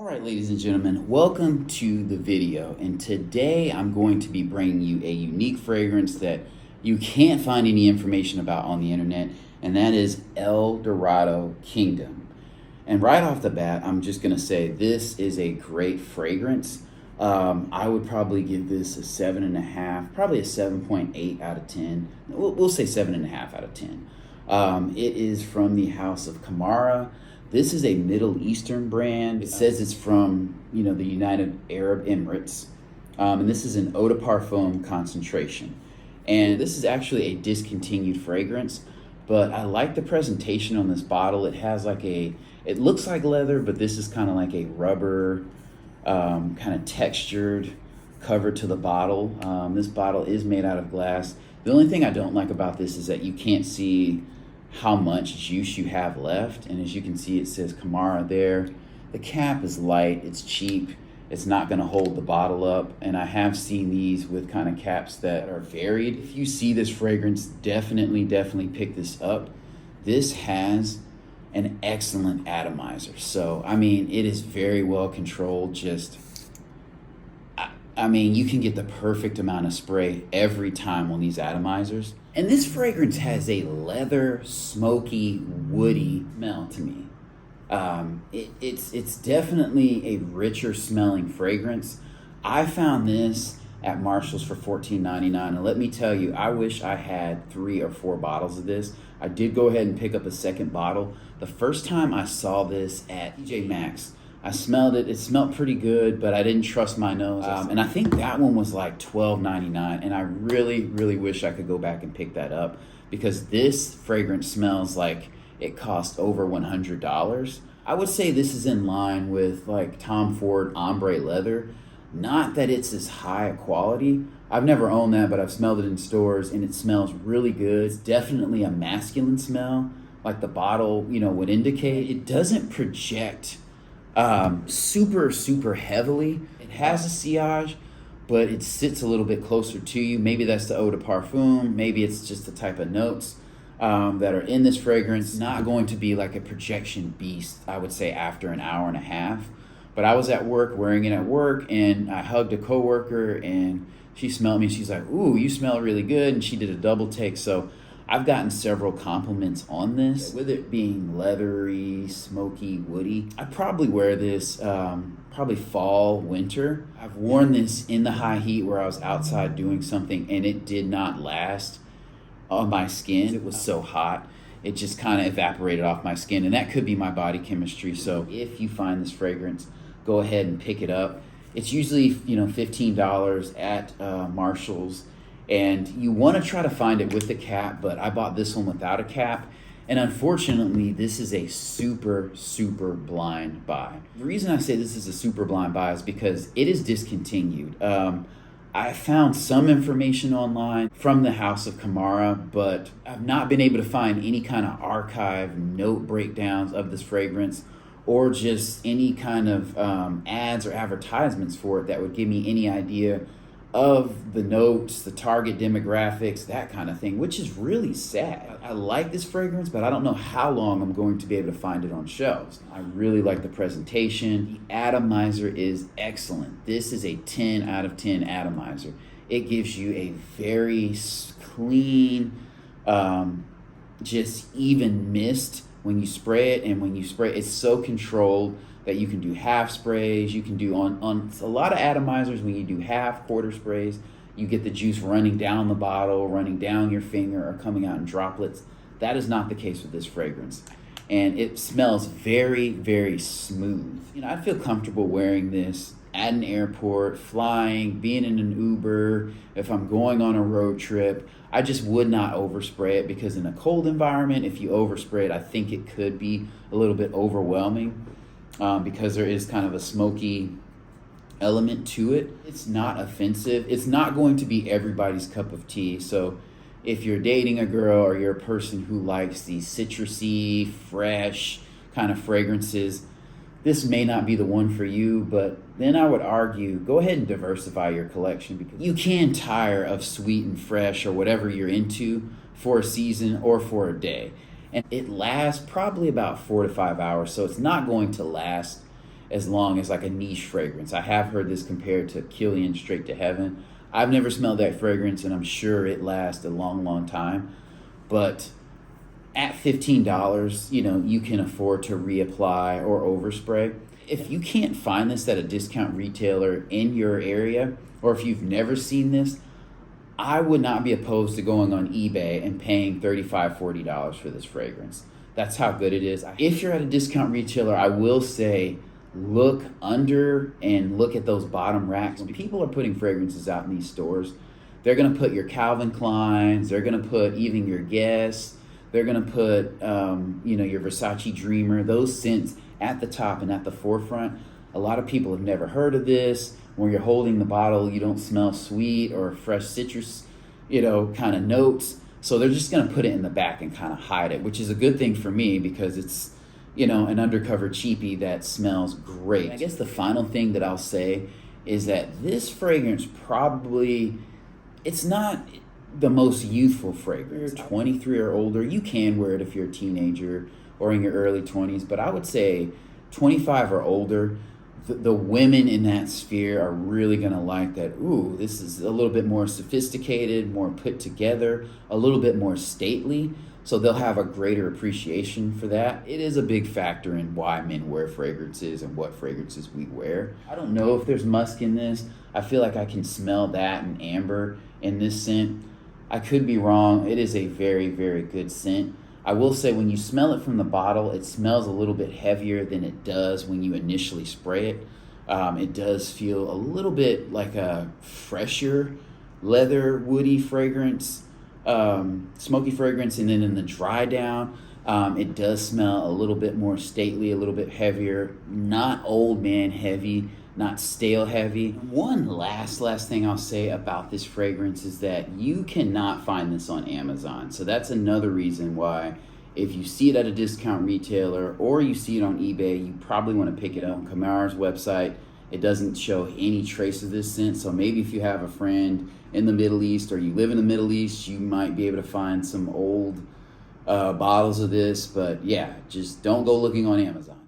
All right, ladies and gentlemen, welcome to the video. And today I'm going to be bringing you a unique fragrance that you can't find any information about on the internet, and that is Dorado Kingdom. And right off the bat, I'm just gonna say this is a great fragrance. I would probably give this a 7.5, probably a 7.8 out of 10. We'll say 7.5 out of 10. It is from the house of Camara. This is a Middle Eastern brand. It says it's from, the United Arab Emirates. And this is an eau de parfum concentration. And this is actually a discontinued fragrance, but I like the presentation on this bottle. It has it looks like leather, but this is kind of like a rubber, kind of textured cover to the bottle. This bottle is made out of glass. The only thing I don't like about this is that you can't see how much juice you have left, and as you can see, it says Camara there. The cap is light, it's cheap, it's not going to hold the bottle up, and I have seen these with kind of caps that are varied. If you see this fragrance, definitely pick this up. This has an excellent atomizer, so I mean, it is very well controlled. You can get the perfect amount of spray every time on these atomizers. And this fragrance has a leather, smoky, woody smell to me. It's definitely a richer smelling fragrance. I found this at Marshall's for $14.99, and let me tell you, I wish I had 3 or 4 bottles of this. I did go ahead and pick up a second bottle. The first time I saw this at TJ Maxx, I smelled it. It smelled pretty good, but I didn't trust my nose. And I think that one was like $12.99. And I really wish I could go back and pick that up, because this fragrance smells like it cost over $100. I would say this is in line with like Tom Ford ombre leather. Not that it's as high a quality. I've never owned that, but I've smelled it in stores and it smells really good. It's definitely a masculine smell, like the bottle, would indicate. It doesn't project super heavily. It has a sillage, but it sits a little bit closer to you. Maybe that's the eau de parfum. Maybe it's just the type of notes that are in this fragrance. Not going to be like a projection beast, I would say, after an hour and a half. But I was at work, wearing it at work, and I hugged a coworker, and she smelled me. She's like, "Ooh, you smell really good," and she did a double take. So I've gotten several compliments on this. With it being leathery, smoky, woody, I'd probably wear this probably fall, winter. I've worn this in the high heat where I was outside doing something, and it did not last on my skin. It was so hot. It just kind of evaporated off my skin, and that could be my body chemistry. So if you find this fragrance, go ahead and pick it up. It's usually $15 at Marshall's. And you want to try to find it with the cap, but I bought this one without a cap. And unfortunately, this is a super blind buy. The reason I say this is a super blind buy is because it is discontinued. I found some information online from the house of Camara, but I've not been able to find any kind of archive note breakdowns of this fragrance, or just any kind of ads or advertisements for it that would give me any idea of the notes, the target demographics, that kind of thing, which is really sad. I like this fragrance, but I don't know how long I'm going to be able to find it on shelves. I really like the presentation. The atomizer is excellent. This is a 10 out of 10 atomizer. It gives you a very clean, just even mist when you spray it, and when you spray it's so controlled that you can do half sprays. You can do on a lot of atomizers, when you do half, quarter sprays, you get the juice running down the bottle, running down your finger, or coming out in droplets. That is not the case with this fragrance. And it smells very smooth. I feel comfortable wearing this at an airport, flying, being in an Uber, if I'm going on a road trip. I just would not overspray it, because in a cold environment, if you overspray it, I think it could be a little bit overwhelming. Because there is kind of a smoky element to it. It's not offensive. It's not going to be everybody's cup of tea. So if you're dating a girl, or you're a person who likes these citrusy, fresh kind of fragrances, this may not be the one for you. But then I would argue, go ahead and diversify your collection, because you can tire of sweet and fresh, or whatever you're into, for a season or for a day. And it lasts probably about 4 to 5 hours, so it's not going to last as long as like a niche fragrance. I have heard this compared to Killian Straight to Heaven. I've never smelled that fragrance, and I'm sure it lasts a long, long time. But at $15, you know, you can afford to reapply or overspray. If you can't find this at a discount retailer in your area, or if you've never seen this, I would not be opposed to going on eBay and paying $35, $40 for this fragrance. That's how good it is. If you're at a discount retailer, I will say look under and look at those bottom racks. When people are putting fragrances out in these stores, they're going to put your Calvin Kleins, they're going to put even your Guess, they're going to put your Versace Dreamer, those scents at the top and at the forefront. A lot of people have never heard of this. When you're holding the bottle, you don't smell sweet or fresh citrus, kind of notes. So they're just going to put it in the back and kind of hide it, which is a good thing for me because it's, an undercover cheapie that smells great. I guess the final thing that I'll say is that this fragrance probably, it's not the most youthful fragrance. If you're 23 or older, you can wear it if you're a teenager or in your early 20s, but I would say 25 or older, the women in that sphere are really going to like that. Ooh, this is a little bit more sophisticated, more put together, a little bit more stately. So they'll have a greater appreciation for that. It is a big factor in why men wear fragrances and what fragrances we wear. I don't know if there's musk in this. I feel like I can smell that and amber in this scent. I could be wrong. It is a very, very good scent. I will say when you smell it from the bottle, it smells a little bit heavier than it does when you initially spray it. It does feel a little bit like a fresher leather woody fragrance, smoky fragrance, and then in the dry down, it does smell a little bit more stately, a little bit heavier, not old man heavy, not stale heavy. One last thing I'll say about this fragrance is that you cannot find this on Amazon. So that's another reason why if you see it at a discount retailer or you see it on eBay, you probably want to pick it up. On Camara's website, it doesn't show any trace of this scent. So maybe if you have a friend in the Middle East or you live in the Middle East, you might be able to find some old bottles of this. But yeah, just don't go looking on Amazon.